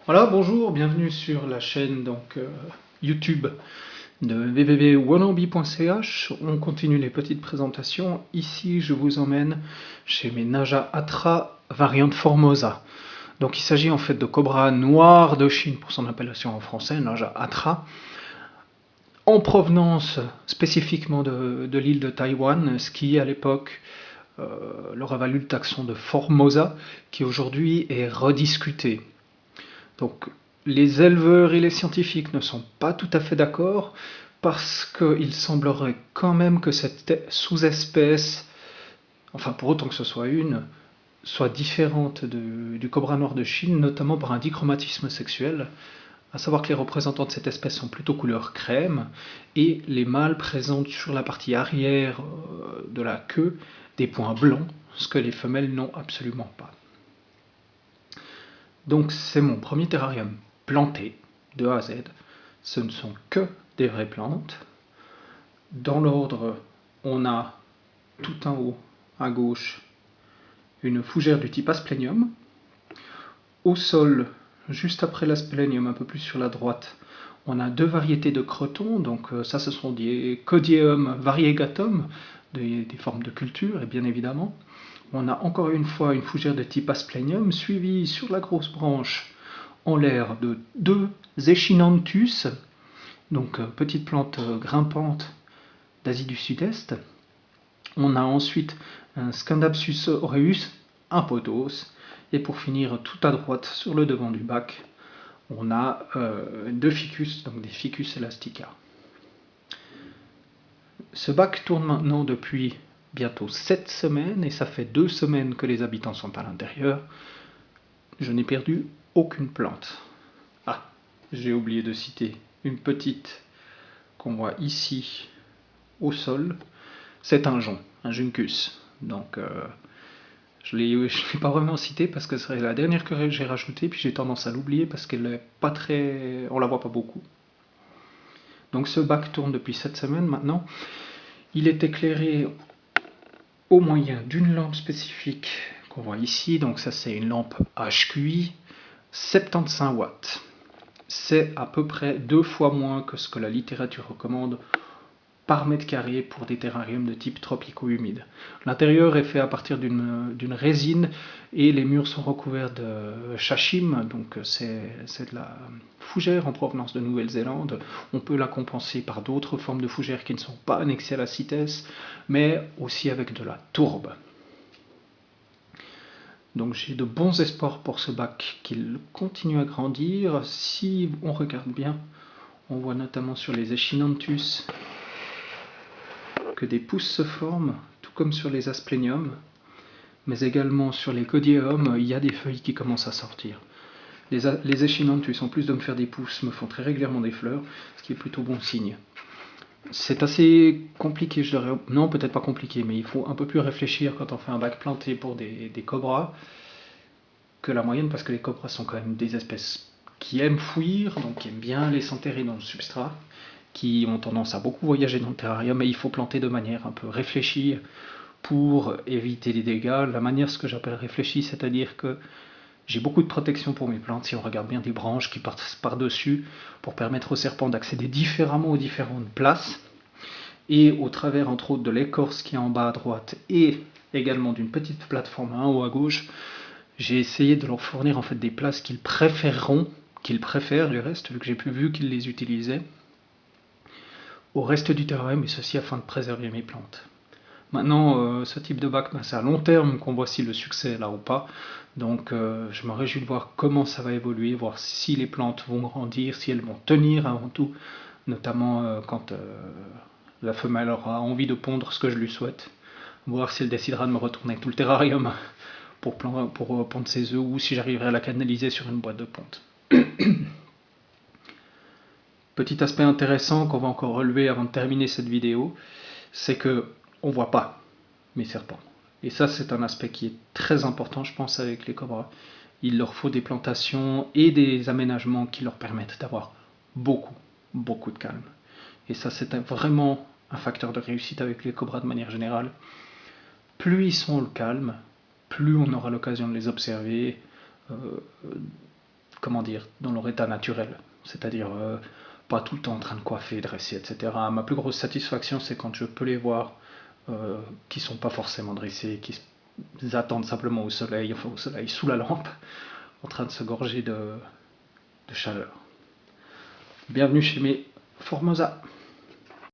Voilà, bonjour, bienvenue sur la chaîne YouTube de www.wannabe.ch. On continue les petites présentations. Ici, je vous emmène chez mes Naja Atra variante Formosa. Donc il s'agit en fait de cobra noir de Chine pour son appellation en français, Naja Atra, en provenance spécifiquement de l'île de Taïwan, ce qui à l'époque leur a valu le taxon de Formosa, qui aujourd'hui est rediscuté. Donc les éleveurs et les scientifiques ne sont pas tout à fait d'accord parce qu'il semblerait quand même que cette sous-espèce, enfin pour autant que ce soit une, soit différente du cobra noir de Chine, notamment par un dichromatisme sexuel, à savoir que les représentants de cette espèce sont plutôt couleur crème et les mâles présentent sur la partie arrière de la queue des points blancs, ce que les femelles n'ont absolument pas. Donc c'est mon premier terrarium planté de A à Z. Ce ne sont que des vraies plantes. Dans l'ordre, on a tout en haut à gauche une fougère du type Asplenium. Au sol, juste après l'Asplenium, un peu plus sur la droite, on a deux variétés de crotons. Donc ça, ce sont des Codium variegatum, des formes de culture, et bien évidemment. On a encore une fois une fougère de type Asplenium, suivie sur la grosse branche en l'air de deux Echinanthus, donc petite plante grimpante d'Asie du Sud-Est. On a ensuite un Scandapsus aureus, un pothos, et pour finir tout à droite sur le devant du bac, on a deux ficus, donc des Ficus elastica. Ce bac tourne maintenant depuis bientôt 7 semaines, et ça fait 2 semaines que les habitants sont à l'intérieur. Je n'ai perdu aucune plante. Ah, j'ai oublié de citer une petite qu'on voit ici au sol. C'est un jonc, un juncus. Donc je ne l'ai pas vraiment cité parce que c'est la dernière que j'ai rajoutée, puis j'ai tendance à l'oublier parce qu'elle est pas très. On la voit pas beaucoup. Donc ce bac tourne depuis 7 semaines maintenant. Il est éclairé au moyen d'une lampe spécifique qu'on voit ici. Donc ça c'est une lampe HQI 75 watts. C'est à peu près 2 fois moins que ce que la littérature recommande par mètre carré pour des terrariums de type tropico-humide. L'intérieur est fait à partir d'une résine et les murs sont recouverts de shashim, donc c'est de la fougère en provenance de Nouvelle-Zélande. On peut la compenser par d'autres formes de fougères qui ne sont pas annexées à la CITES, mais aussi avec de la tourbe. Donc j'ai de bons espoirs pour ce bac qu'il continue à grandir. Si on regarde bien, on voit notamment sur les Echinanthus que des pousses se forment, tout comme sur les Asplenium, mais également sur les Codium, il y a des feuilles qui commencent à sortir. Les Echinanthus, en plus de me faire des pousses, me font très régulièrement des fleurs, ce qui est plutôt bon signe. C'est assez compliqué, je dirais. Non, peut-être pas compliqué, mais il faut un peu plus réfléchir quand on fait un bac planté pour des cobras que la moyenne, parce que les cobras sont quand même des espèces qui aiment fouillir, donc qui aiment bien aller s'enterrer dans le substrat, qui ont tendance à beaucoup voyager dans le terrarium, et il faut planter de manière un peu réfléchie pour éviter les dégâts. La manière, ce que j'appelle réfléchie, c'est-à-dire que j'ai beaucoup de protection pour mes plantes, si on regarde bien des branches qui partent par-dessus, pour permettre aux serpents d'accéder différemment aux différentes places, et au travers entre autres de l'écorce qui est en bas à droite, et également d'une petite plateforme en haut à gauche, j'ai essayé de leur fournir en fait des places qu'ils préféreront, qu'ils préfèrent du reste, vu que j'ai vu qu'ils les utilisaient, au reste du terrain, mais ceci afin de préserver mes plantes. Maintenant, ce type de bac, c'est à long terme qu'on voit si le succès est là ou pas. Donc je me réjouis de voir comment ça va évoluer, voir si les plantes vont grandir, si elles vont tenir avant tout, notamment quand la femelle aura envie de pondre, ce que je lui souhaite, voir si elle décidera de me retourner tout le terrarium pour pondre ses œufs, ou si j'arriverai à la canaliser sur une boîte de ponte. Petit aspect intéressant qu'on va encore relever avant de terminer cette vidéo, c'est que on voit pas mes serpents. Et ça, c'est un aspect qui est très important, je pense, avec les cobras. Il leur faut des plantations et des aménagements qui leur permettent d'avoir beaucoup, beaucoup de calme. Et ça, c'est vraiment un facteur de réussite avec les cobras de manière générale. Plus ils sont au calme, plus on aura l'occasion de les observer comment dire, dans leur état naturel. C'est-à-dire pas tout le temps en train de coiffer, dresser, etc. Ma plus grosse satisfaction, c'est quand je peux les voir qui sont pas forcément dressés, qui attendent simplement au soleil, enfin au soleil sous la lampe, en train de se gorger de chaleur. Bienvenue chez mes Formosa.